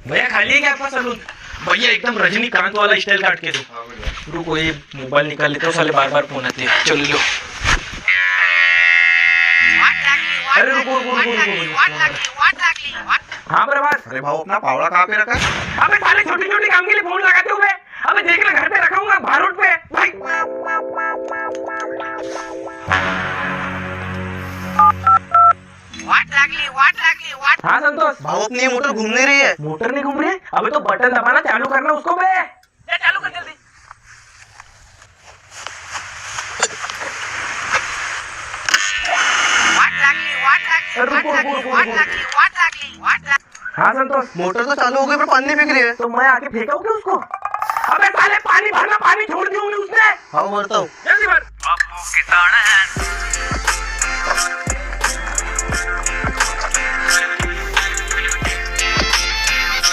भैया खाली है क्या आपका सलून? भैया एकदम रजनीकांत वाला स्टाइल काट के दो। रुको ये मोबाइल निकाल लेता हूँ, साले बार बार फोन आते हैं। चल लो। अरे रुको रुको रुको रुको। हाँ प्रभात। अरे भाऊ अपना पावड़ा कहाँ पे रखा है? अबे साले छोटी छोटी काम के लिए फोन लगाते हो बे। अबे देख ले घर पे रखा हूँ बाहर रोड पे भाई। हाँ संतोष। भाऊ अपनी ये मोटर घूम नहीं रही है। मोटर नहीं घूम रही है? अबे तो बटन दबाना चालू करना उसको बे। जा चालू कर जल्दी। हाँ संतोष। मोटर तो चालू हो गई पर पानी फेंक रही है। तो मैं आके फेंका क्या उसको? अबे साले पानी भरना, पानी छोड़ दी होंगी उसने। हाँ भरता हूँ। जल्दी भर।